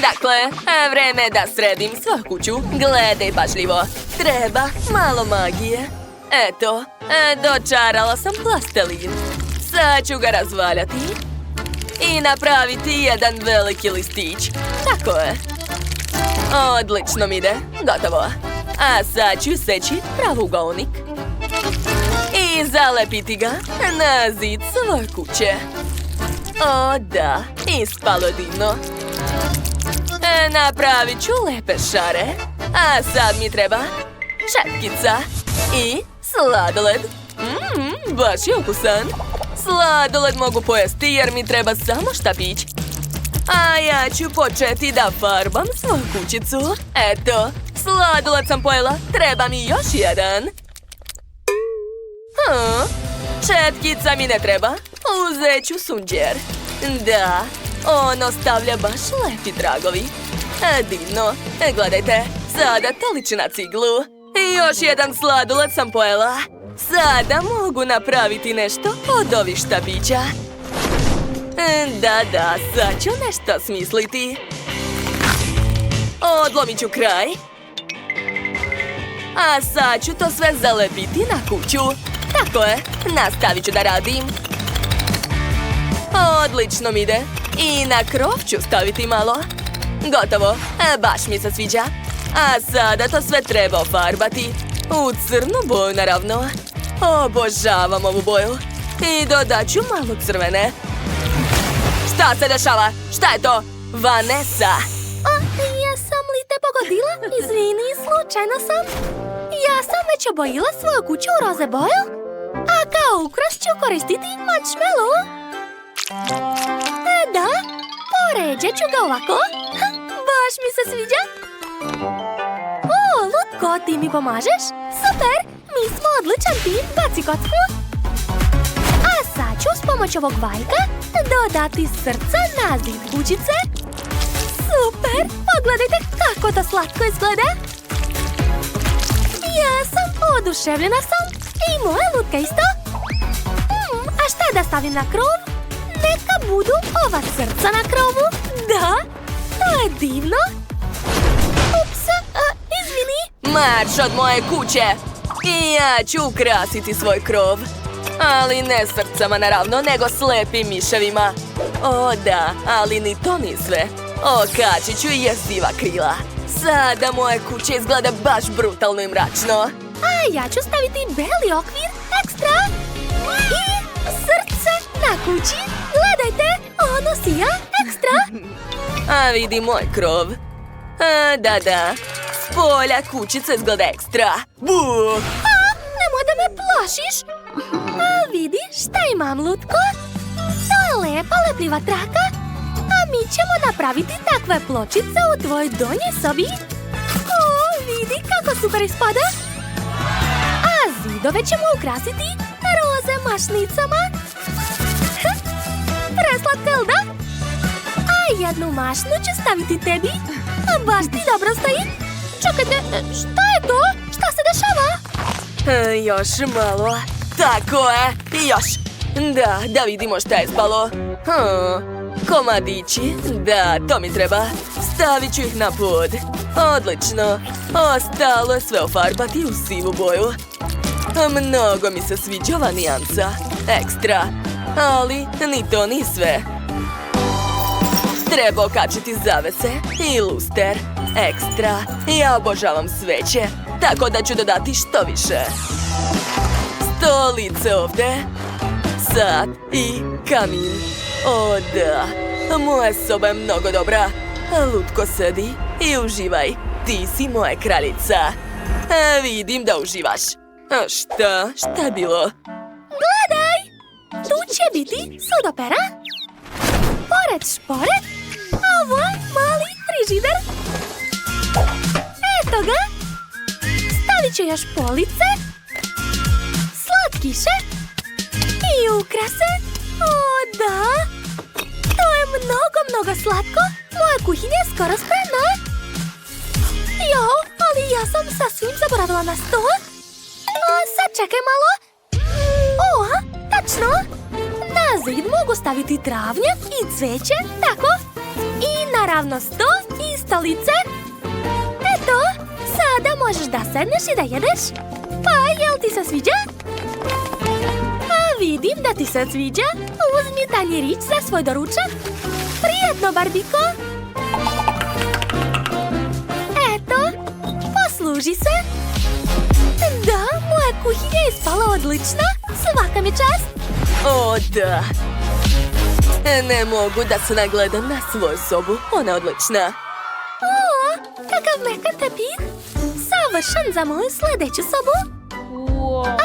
Dakle, vreme je da sredim svoju kuću. Gledaj pažljivo. Treba malo magije. Eto, dočarala sam plastelin. Sad ću ga razvaljati i napraviti jedan veliki listić. Tako je. Odlično mi ide. Gotovo. A sad ću seći pravougonik i zalepiti ga na zid svoje kuće. O da, ispalo je divno. Napravit ću lepe šare. A sad mi treba šetkica i sladoled. Baš je ukusan. Sladoled mogu pojesti jer mi treba samo štapić. A ja ću početi da farbam svoju kućicu. Eto, sladoled sam pojela. Treba mi još jedan. Šetkica mi ne treba. Uzet ću sunđer. Da, on ostavlja baš lepi tragovi. Divno. Gledajte, sada to liči na ciglu. I još jedan sladoled sam pojela. Sada mogu napraviti nešto od ovih štapića. Da, sad ću nešto smisliti. Odlomit ću kraj. A sad ću to sve zalepiti na kuću. Tako je, nastavit ću da radim. Odlično mi ide. I na krov ću staviti malo. Gotovo, baš mi se sviđa. A sada to sve treba ofarbati. U crnu boju, naravno. Obožavam ovu boju. I dodat ću malo crvene. Šta se dešava? Šta je to? Vanessa! Jesam li te pogodila? Izvini, slučajno sam. Ja sam već obojila svoju kuću u roze boju. A kao ukras ću koristiti marshmallow. Da, poređat ću ga ovako. Baš mi se sviđa. Lutko, ti mi pomažeš? Super, mi smo odličan tim, baci kocku. A sad ću s pomoć ovog valjka dodati srca na zid kućice. Super, pogledajte kako to slatko izgleda. Ja sam oduševljena sam i moja lutka isto. A šta da stavim na krov? Neka budu ova srca na krovu. Da, to je divno. Ups, izvini. Marš od moje kuće! I ja ću ukrasiti svoj krov. Ali ne srcama naravno, nego slepim miševima. O da, ali ni to ni sve. Okačit ću i jeziva krila. Sada moje kuće izgleda baš brutalno i mračno. A ja ću staviti beli okvir ekstra. I srce na kući. Gledajte, ono sija ekstra. A vidi moj krov. Da. S polja kućica izgleda ekstra. Buh! Nemoj da me plašiš. A vidi šta imam, Lutko. To je lepa, lepljiva traka. A mi ćemo napraviti takve pločice u tvojoj donjoj sobi. Vidi kako super ispada. A zidove ćemo ukrasiti roze mašnicama. Preslatko, jel da? A jednu mašnu ću staviti tebi. Baš ti dobro stoji. Čekajte, šta je to? Šta se dešava? Još malo. Tako je. Još. Da vidimo šta je spalo. Komadići. Da, to mi treba. Stavit ću ih na pod. Odlično. Ostalo je sve ofarbati u sivu boju. Mnogo mi se sviđa ova nijansa. Ekstra. Ali ni to ni sve. Treba okačiti zavese i luster. Ekstra. Ja obožavam sveće. Tako da ću dodati što više. Stolice ovde. Sat i kamin. O da. Moja soba je mnogo dobra. Lutko, sedi i uživaj. Ti si moja kraljica. Vidim da uživaš. Šta je bilo? Gledaj! Tu će biti sudopera. Pored špore. A ovo je mali frižider. Eto ga. Stavit ću još police. Slatkiše. I ukrase. O da. To je mnogo slatko. Moja kuhinja je skoro spremna. Jo, ali ja sam sasvim zaboravila na sto. Sad čekaj malo. Tačno. Na zid mogu staviti travnjak i cveće, tako. I naravno sto i stolice. Eto, sada možeš da sedneš i da jedeš. Pa, jel ti se sviđa? A vidim da ti se sviđa. Uzmi tanjirić za svoj doručak. Prijatno, Barbiko. Eto, posluži se. Da, moja kuhinja je ispala odlična. Svaka mi čast. O, da. Ne mogu da se nagledam na svoju sobu. Ona je odlična. O, kakav mekan tepih. Savršen za moju sljedeću sobu.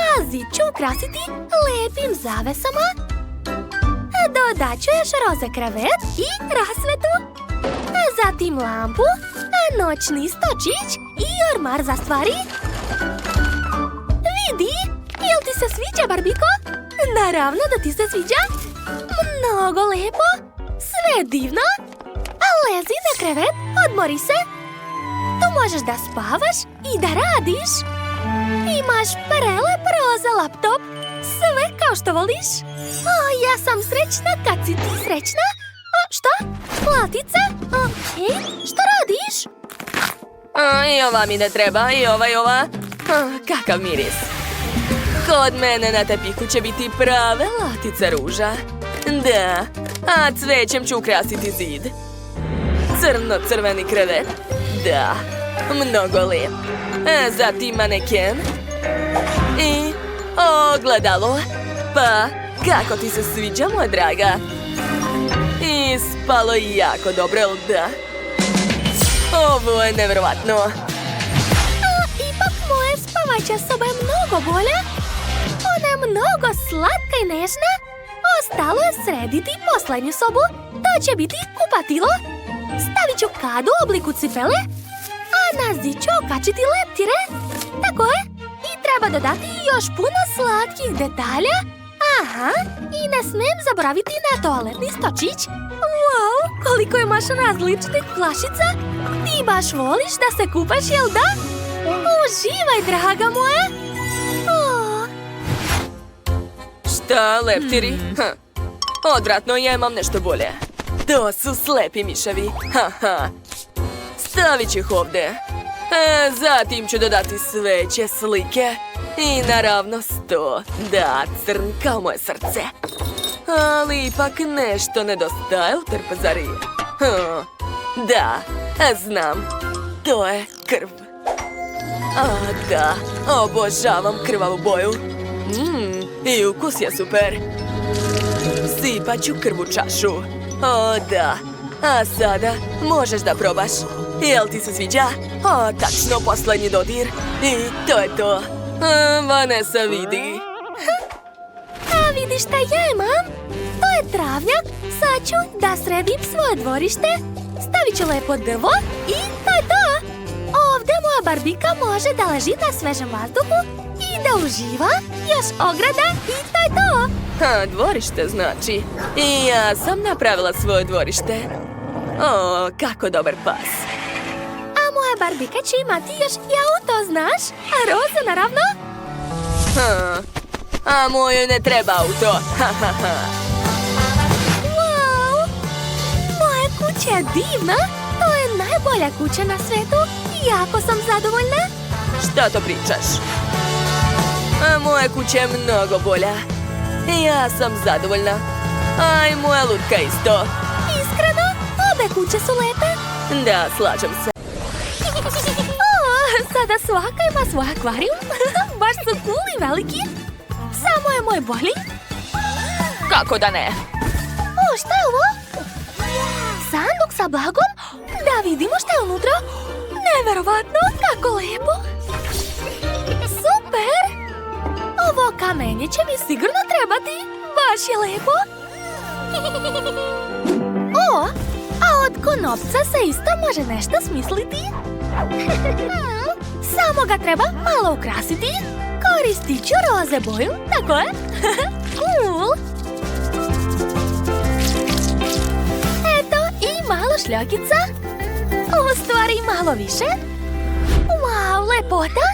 A zid ću ukrasiti lepim zavesama. Dodat ću još roze krevet i rasvetu. Zatim lampu, noćni stočić i ormar za stvari. Vidi, jel ti se sviđa, Barbiko? Naravno da ti se sviđa. Mnogo lepo, sve divno. A lezi na krevet, odmori se. Tu možeš da spavaš i da radiš. Imaš prelep roza laptop, sve kao što voliš. O, ja sam srećna kad si ti srećna. Šta? Platica? Okej, što radiš? I ova mi ne treba, i ova. Kakav miris. Kod mene na tepihu će biti prave latice ruža. Da, a cvećem ću ukrasiti zid. Crno-crveni krevet. Da, mnogo lijep. Zatim maneken. I ogledalo. Pa, kako ti se sviđa, moja draga? Ispalo je jako dobro, jel da? Ovo je nevjerovatno. Ipak moja spavaća soba je mnogo bolja. Ona je mnogo slatka i nežna. Ostalo je srediti posljednju sobu. To će biti kupatilo. Stavit ću kadu u obliku cipele. A na zid ću okačiti leptire. Tako je. I treba dodati još puno slatkih detalja. Aha, i ne smijem zaboraviti na toaletni stočić. Wow, koliko imaš različitih flašica. Ti baš voliš da se kupaš, jel da? Uživaj, draga moja. Šta, leptiri? Odvratno, ja imam nešto bolje. To su slepi miševi. Stavit ću ih ovdje. Zatim ću dodati sveće, slike i naravno sto. Da, crn kao moje srce. Ali ipak nešto nedostaje u trpezariji. Da, znam. To je krv. Da, obožavam krvavu boju. I ukus je super. Sipat ću krv u čašu. O, da. A sada možeš da probaš. Jel ti se sviđa? O, tačno, posljednji dodir. I to je to. Vanessa, vidi. A vidiš šta ja imam? To je travnjak. Sad ću da sredim svoje dvorište. Stavit ću lepo drvo i to je to. Ovdje moja Barbika može da leži na svežem vazduhu i da uživa. Još ograda i to je to. Dvorište znači. I ja sam napravila svoje dvorište. O, kako dobar pas. A moja Barbika će imati još i auto, znaš? A roze, naravno. A moju ne treba auto. Wow! Moja kuća je divna. To je najbolja kuća na svetu. Jako sam zadovoljna. Šta to pričaš? A moja kuća je mnogo bolja. Ja sam zadovoljna. A i moja lutka isto. Iskreno, obe kuće su lepe. Da, slažem se. Sada svaka ima svoj akvarijum. Baš su cool i veliki. Samo je moj bolji. Kako da ne? Šta je ovo? Sanduk sa blagom? Da vidimo šta je unutra. Neverovatno, kako lepo. Super. Ovo kamenje će mi sigurno trebati. Baš je lepo. O, a od konopca se isto može nešto smisliti. Samo ga treba malo ukrasiti. Koristit ću roze boju, tako je? Cool. Eto, i malo šljokica. U stvari malo više. Wow, lepota.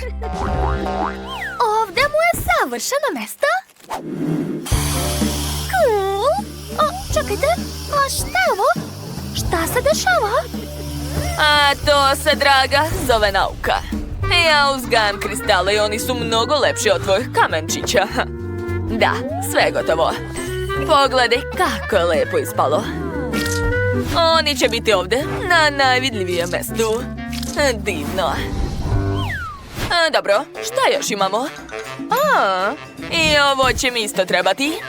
Ovdje mu je savršeno mesto. Cool. O, čekajte, a šta je ovo? Šta Šta se dešava? A to se, draga, zove nauka. Ja uzgajam kristale i oni su mnogo lepši od tvojih kamenčića. Da, sve je gotovo. Pogledaj kako je lepo ispalo. Oni će biti ovdje, na najvidljivijem mestu. Divno. Dobro, šta još imamo? I ovo će mi isto trebati.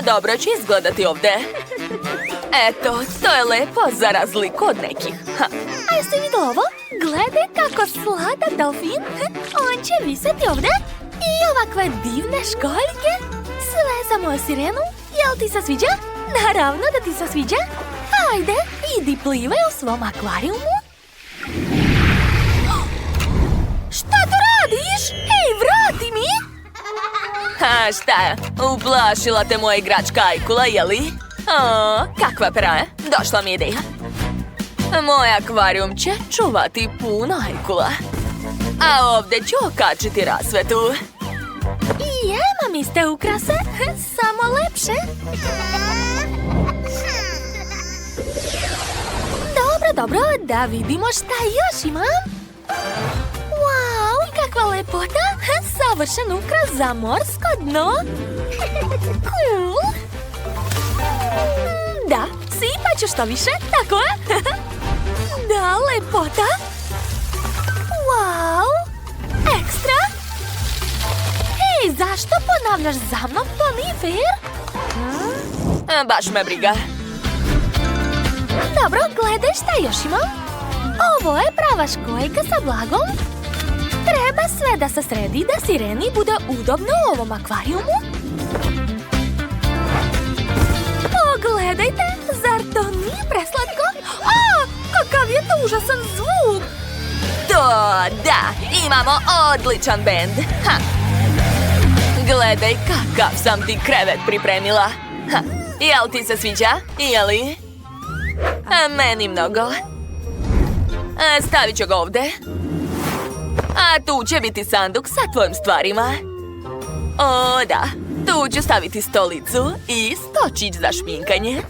Dobro će izgledati ovdje. Eto, to je lepo za razliku od nekih. A jesi vidjela ovo? Gledaj kako sladak delfin. On će viseti ovdje. I ovakve divne školjke. Sve za moju sirenu. Jel ti se sviđa? Naravno da ti se sviđa. Ajde, idi plivaj u svom akvarijumu. Šta to radiš? Hej, vrati mi! Šta? Uplašila te moja igračka Ajkula, jeli? Kakva pera je? Došla mi ideja. Moj akvarijum će čuvati puno Ajkula. A ovdje ću okačiti rasvetu. I imam iste ukrase, samo lepše. Dobro, da vidimo šta još imam. Wow, kakva lepota! Savršen ukras za morsko dno. Cool. Da, sipat ću što više, tako je? Da, lepota. Wow, ekstra. Hej, zašto ponavljaš za mnom? To nije fair. Baš me briga. Dobro, gledaj šta još imam. Ovo je prava školjka sa blagom. Treba sve da se sredi da sireni bude udobno u ovom akvarijumu. Pogledajte, zar to nije preslatko? Kakav je to užasan zvuk! Da, imamo odličan bend. Gledaj kakav sam ti krevet pripremila. Jel ti se sviđa? Jeli? Meni mnogo. Stavit ću ga ovdje. A tu će biti sanduk sa tvojim stvarima. Da, tu ću staviti stolicu i stočić za šminkanje.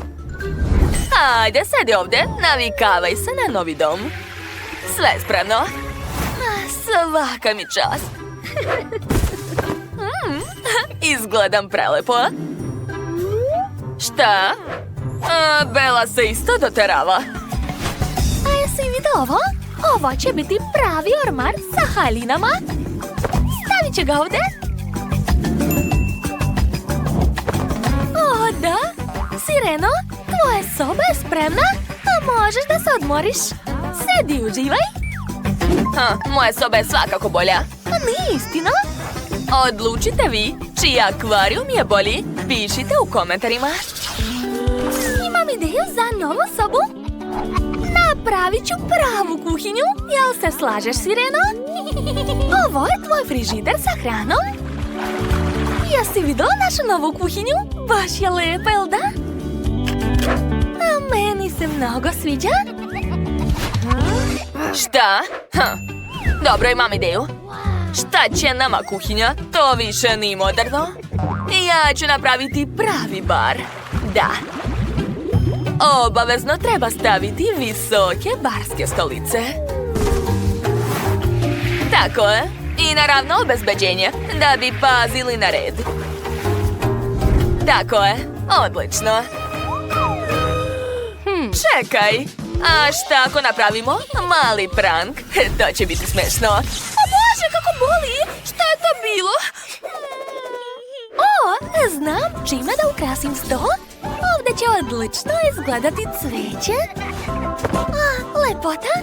Ajde, sedi ovdje, navikavaj se na novi dom. Sve je spremno. Svaka mi čast. Izgledam prelepo. Šta? Bela se isto doterava. A jesi vidio ovo? Ovo će biti pravi ormar sa haljinama. Stavit ću ga ovdje. Da, Sireno, tvoja soba je spremna, a možeš da se odmoriš. Sedi, uživaj. Moja soba je svakako bolja. Nije istina. Odlučite vi, čiji akvarijum je bolji. Pišite u komentarima. Imam ideju za novu sobu. Napravit ću pravu kuhinju. Jel se slažeš, Sireno? Ovo je tvoj frižider sa hranom. Jesi vidio našu novu kuhinju? Baš je lepa, jel da? A meni se mnogo sviđa. Šta? Dobro, imam ideju. Šta će nama kuhinja? To više nije moderno. Ja ću napraviti pravi bar. Da. Obavezno treba staviti visoke barske stolice. Tako je. I naravno obezbeđenje, da bi pazili na red. Tako je. Odlično. Čekaj. A šta ako napravimo mali prank? To će biti smešno. O Bože, kako boli! Šta je to bilo? Znam čime da ukrasim sto. Ovdje će odlično izgledati cveće. Lepota.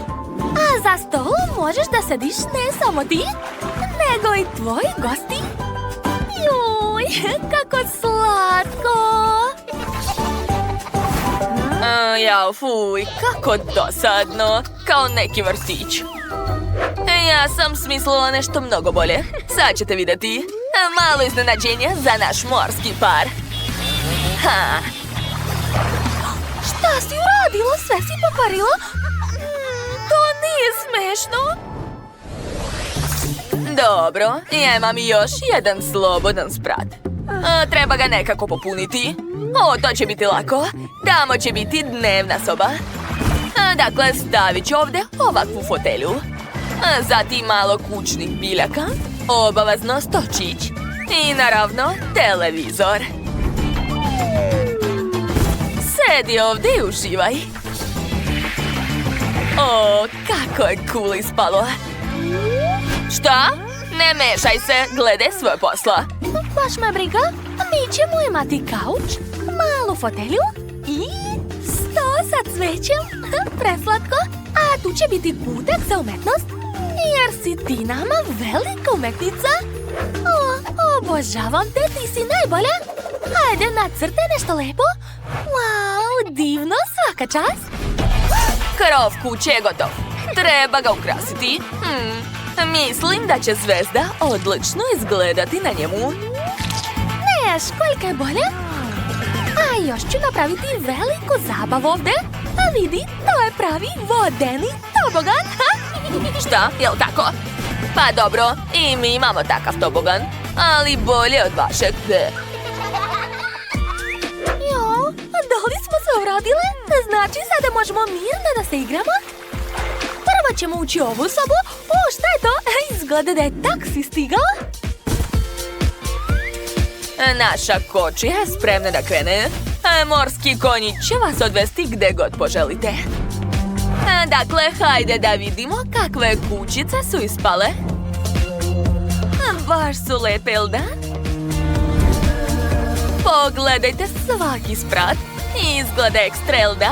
A za stolom možeš da sediš ne samo ti, nego i tvoji gosti. Juj, kako slatko! Jao, fuj, kako dosadno, kao neki vrtić. Ja sam smislila nešto mnogo bolje. Sad ćete vidjeti. Malo iznenađenja za naš morski par. Šta si uradila? Sve si pokvarila? To nije smešno. Dobro, ja imam još jedan slobodan sprat. Treba ga nekako popuniti. To će biti lako. Tamo će biti dnevna soba. Dakle, stavit ću ovdje ovakvu fotelju. Zatim malo kućnih biljaka, obavezno stočić i naravno televizor. Sedi ovdje i uživaj. O, kako je cool ispalo. Šta? Ne mešaj se, gledaj svoje posla. Baš me briga, mi ćemo imati kauč, malu fotelju i sto sa cvećem. Preslatko, a tu će biti kutak za umetnost, jer si ti nama velika umetnica. O, obožavam te, ti si najbolja. Hajde, nacrtaj nešto lepo. Wow, divno, svaka čast. Krov kuće je gotov. Treba ga ukrasiti. Mislim da će zvezda odlično izgledati na njemu. Neš, koliko je bolje. A još ću napraviti veliku zabavu ovdje. A vidi, to je pravi vodeni tobogan. Šta, jel tako? Pa dobro, i mi imamo takav tobogan, ali bolje od vašeg. Jo, da li smo se uradile? Znači sada možemo mirno da se igramo? Prvo ćemo ući u ovu sobu. O, šta je to? Izgleda da je taksi stigao. Naša kočija je spremna da krene. Morski konji će vas odvesti gde god poželite. Dakle, hajde da vidimo kakve kućice su ispale. Baš su lepe, jel da? Pogledajte svaki sprat. Izgleda ekstra, jel da?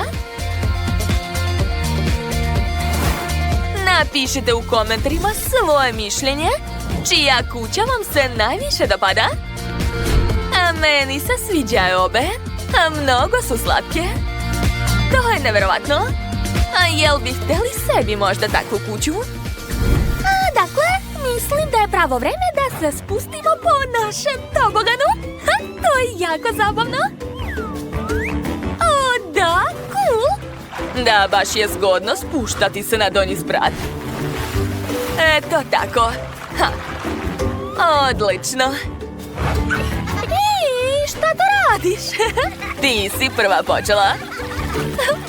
Napišite u komentarima svoje mišljenje. Čija kuća vam se najviše dopada? A meni se sviđaju obe. A mnogo su slatke. To je neverovatno. A jel bi hteli sebi možda takvu kuću? Dakle, mislim da je pravo vreme da se spustimo po našem toboganu. To je jako zabavno. O, da, cool. Da, baš je zgodno spuštati se na donji sprat. Eto tako. Odlično. I šta to radiš? Ti si prva počela.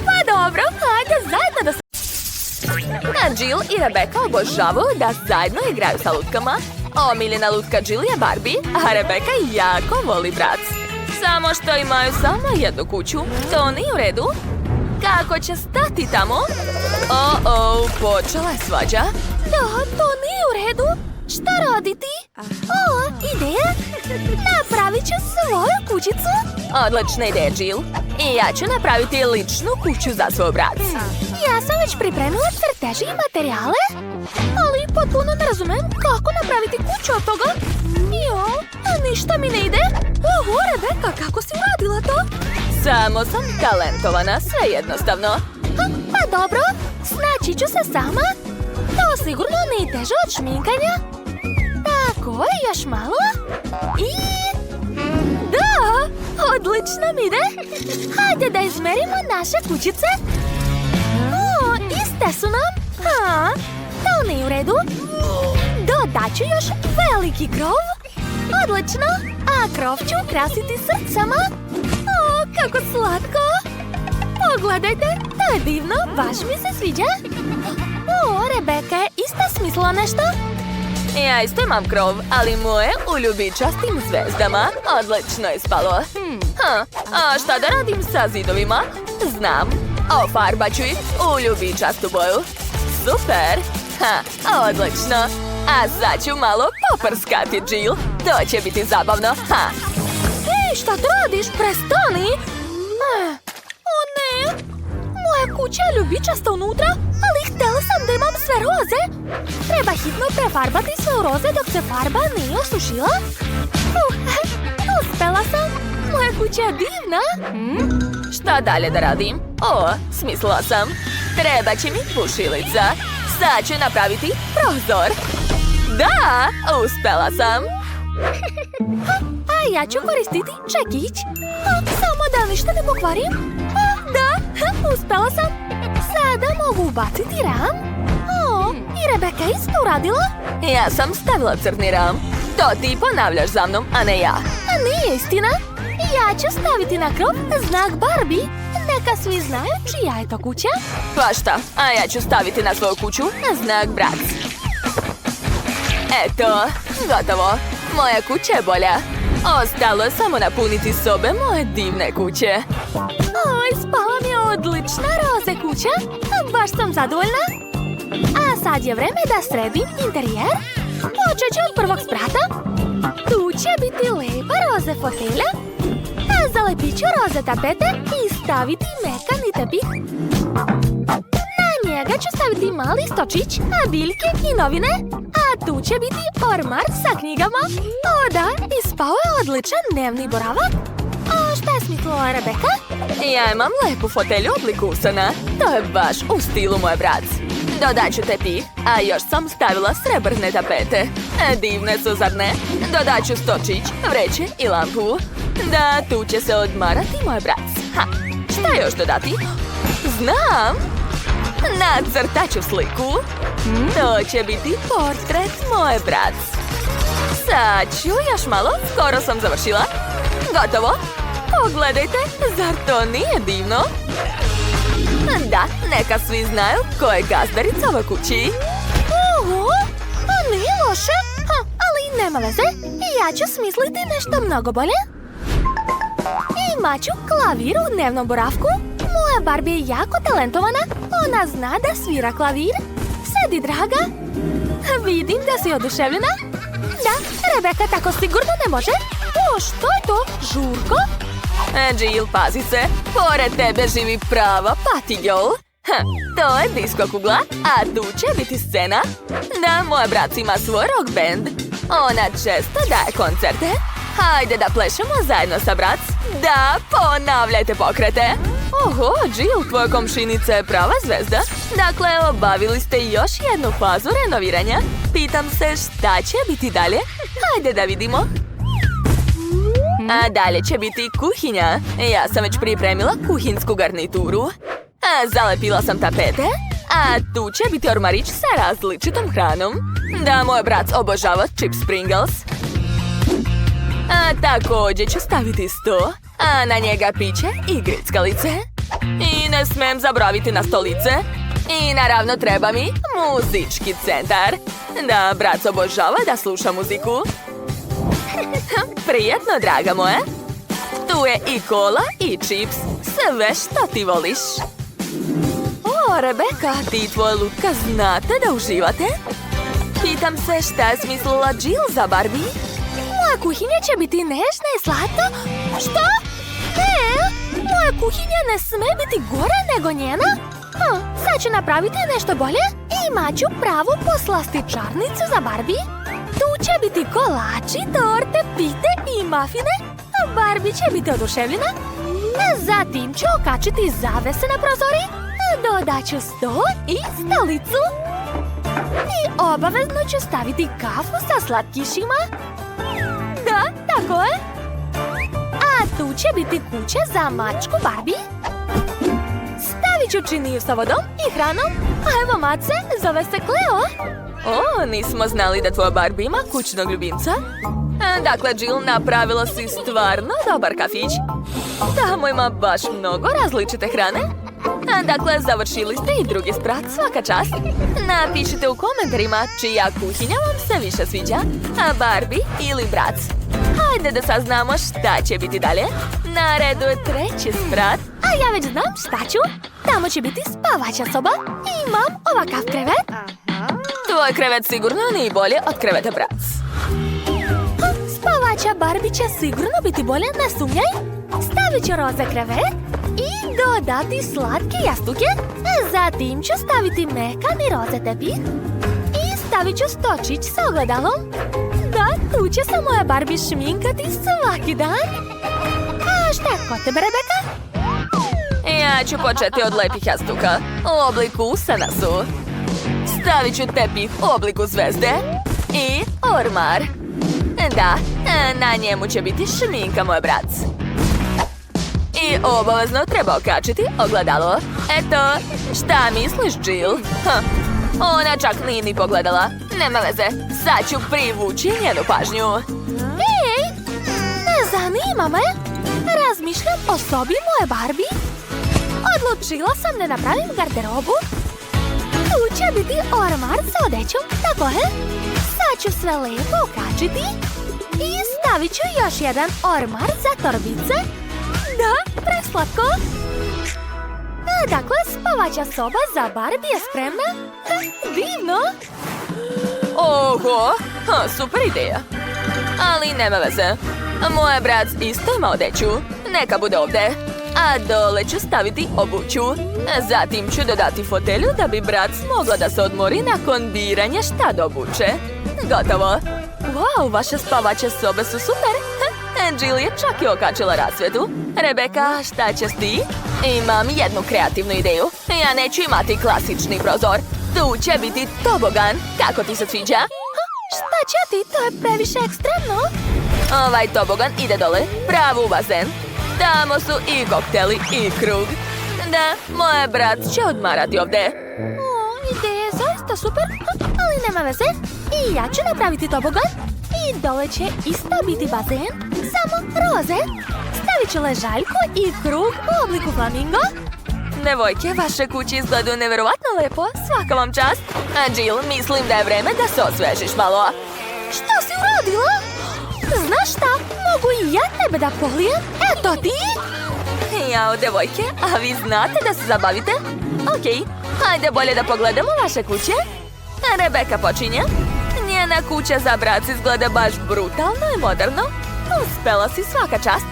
Pa dobro, hajde zajedno da se... Jill i Rebecca obožavaju da zajedno igraju sa lutkama. Omiljena lutka Jill je Barbie, a Rebecca jako voli brac. Samo što imaju samo jednu kuću. To nije u redu. Kako će stati tamo? Počela je svađa. Da, to nije u redu. Šta raditi? O, ideja? Napravit ću svoju kućicu. Odlična ideja, Jill. I ja ću napraviti ličnu kuću za svoj brac. Ja sam već pripremila crteže i materijale, ali potpuno ne razumem kako napraviti kuću od toga. Jo, ništa mi ne ide. Oho, Rebecca, kako si uradila to? Samo sam talentovana, sve jednostavno. Pa dobro, snaći ću se sama. To sigurno nije teže od šminkanja. Tako, još malo. I... Da, odlično mi ide. Hajde da izmerimo naše kućice. O, iste su nam. To nije u redu. Dodat ću još veliki krov. Odlično. A krov ću ukrasiti srcama. O, kako slatko. Pogledajte, to je divno, baš mi se sviđa. O, Rebecca je isto smislila nešto. Ja isto imam krov, ali moje u ljubičastim zvezdama. Odlično je ispalo. A šta da radim sa zidovima? Znam. Ofarbat ću ih u ljubičastu boju. Super. Odlično. A sad ću malo poprskati, Jill. To će biti zabavno. Hej, šta ti radiš? Prestani. O ne. Moja kuća je ljubičasta unutra, ali htjela sam da imam sve roze. Treba hitno prefarbati sve u roze dok se farba nije osušila. Uspela sam. Moja kuća je divna. Šta dalje da radim? Smislila sam. Treba će mi pušilica. Sad ću napraviti prozor. Da, uspela sam. A ja ću koristiti čekić. Samo da ništa ne pokvarim. Da, uspela sam. Sada mogu ubaciti ram. I Rebecca isto uradila. Ja sam stavila crni ram. To ti ponavljaš za mnom, a ne ja. Nije istina. Ja ću staviti na krov znak Barbie. Neka Neka svi znaju čija je to kuća. Pa šta, a ja ću staviti na svoju kuću na znak brac. Eto, gotovo. Moja kuća je bolja. Ostalo je samo napuniti sobe moje divne kuće. Oj, spala mi je odlična roze kuća. Baš sam zadovoljna. A sad je vreme da sredim interijer. Počet ću od prvog sprata. Tu će biti lepa roze fotelja. A zalepit ću roze tapete i staviti mekani tepih. Na njega ću staviti mali stočić, a biljke i novine. A tu će biti ormar sa knjigama. O da, ispao je odličan dnevni boravak. A šta je smislila Rebeka? Ja imam lepu fotelju u obliku usana. To je baš u stilu moje brac. Dodat ću tepih, a još sam stavila srebrne tapete. Divne su, zar ne? Dodat ću stočić, vreće i lampu. Da, tu će se odmarati moj brac. Ha, šta još dodati? Znam! Nacrtat ću sliku. To će biti portret moje brac. Sad ću još malo, skoro sam završila. Gotovo! Pogledajte, zar to nije divno? Da, neka svi znaju ko je gazdarica ove kući. Oho, a nije loše, ali nema veze. Ja ću smisliti nešto mnogo bolje. Imat ću klavir u dnevnom boravku. Moja Barbie je jako talentovana. Ona zna da svira klavir. Sedi, draga. Vidim da si oduševljena. Da, Rebeka tako sigurno ne može. O, što je to? Žurko? Jill, pazi se. Pored tebe živi prava party girl. To je disko kugla, a tu će biti scena. Da, moj brat ima svoj rock band. Ona često daje koncerte. Hajde da plešemo zajedno sa brac. Da, ponavljajte pokrete. Oho, Jill, tvoja komšinica je prava zvezda. Dakle, obavili ste još jednu fazu renoviranja. Pitam se šta će biti dalje. Hajde da vidimo. A dalje će biti kuhinja. Ja sam već pripremila kuhinsku garnituru. Zalepila sam tapete. A tu će biti ormarić sa različitom hranom. Da, moj brat obožava chips Pringles. A također ću staviti sto. A na njega piće i grickalice. I ne smem zaboraviti na stolice. I naravno treba mi muzički centar. Da, brat obožava da sluša muziku. Prijetno, draga moja. Tu je i kola i čips. Sve što ti voliš. O, Rebeka, ti i tvoja lutka znate da uživate? Pitam se šta je smislila Jill za Barbie? Moja kuhinja će biti nežna i slatka. Što? Moja kuhinja ne sme biti gore nego njena? Sad ću napraviti nešto bolje. Imat ću pravu poslastičarnicu za Barbie. Tu će biti kolači, torte, pite i mafine. Barbie će biti oduševljena. Zatim ću okačiti zavese na prozori. Dodat ću sto i stolicu. I obavezno ću staviti kafu sa slatkišima. Da, tako je. A tu će biti kuća za mačku Barbie. Stavit ću činiju sa vodom i hranom. A evo mace, zove se Cleo. O, nismo znali da tvoja Barbie ima kućnog ljubimca. Dakle, Jill, napravila si stvarno dobar kafić. Tamo ima baš mnogo različite hrane. Dakle, završili ste i drugi sprat, svaka čast. Napišite u komentarima čija kuhinja vam se više sviđa, a Barbie ili brac. Hajde da saznamo šta će biti dalje. Na redu je treći sprat. A ja već znam šta ću. Tamo će biti spavaća soba. Imam ovakav krevet. Tvoj krevet sigurno nije bolje od kreveta brac. Spavaća Barbie će sigurno biti bolje, ne sumnjaj. Stavit ću roze krevet i dodati slatke jastuke. Zatim ću staviti mekani roze tepih i stavit ću stočić sa ogledalom. Da, tu će se moja Barbie šminkati svaki dan. A šta je kod tebe, Rebeka? Ja ću početi od lepih jastuka. U obliku usana su. Stavit ću tepih u obliku zvezde i ormar. Da, na njemu će biti šminka moj brac. I obavezno treba okačiti ogledalo. Eto, šta misliš, Jill? Ona čak nije ni pogledala. Nema veze, sad ću privući njenu pažnju. Ej, ne zanima me. Razmišljam o sobi moje Barbie. Odlučila sam da napravim garderobu. Tu će biti ormar s odećom, tako je? Sad ću sve lepo okačiti i stavit ću još jedan ormar za torbice. Da, preslatko. Dakle, spavaća soba za Barbie je spremna. Divno! Oho, super ideja. Ali nema veze. Moj brat isto ima odeću. Neka bude ovdje. A dole ću staviti obuću. Zatim ću dodati fotelju da bi brat mogla da se odmori nakon biranja šta da obuče. Gotovo. Wow, vaše spavaće sobe su super. Jill je čak i okačila rasvjetu. Rebeka, šta ćeš ti? Imam jednu kreativnu ideju. Ja neću imati klasični prozor. Tu će biti tobogan. Kako ti se sviđa? Šta će ti? To je previše ekstremno. Ovaj tobogan ide dole, pravo u bazen. Tamo su i kokteli i krug. Da, moj brat će odmarati ovdje. Ideja je zaista super, ali nema veze. I ja ću napraviti tobogan. I dole će isto biti bazen, samo roze. Stavit ću ležaljku i krug u obliku flamingo. Devojke, vaše kuće izgledaju nevjerovatno lepo, svaka vam čast. A Jill, mislim da je vreme da se osvežiš malo. Šta si uradila? Znaš šta, mogu i ja tebe da polijem? Eto ti! Jao, devojke, a vi znate da se zabavite? Okej, hajde bolje da pogledamo vaše kuće. Rebeka počinje. Njena kuća za brac izgleda baš brutalno i moderno. Uspela si, svaka čast.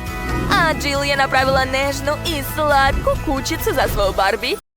A Jill je napravila nežnu i slatku kućicu za svoju Barbie.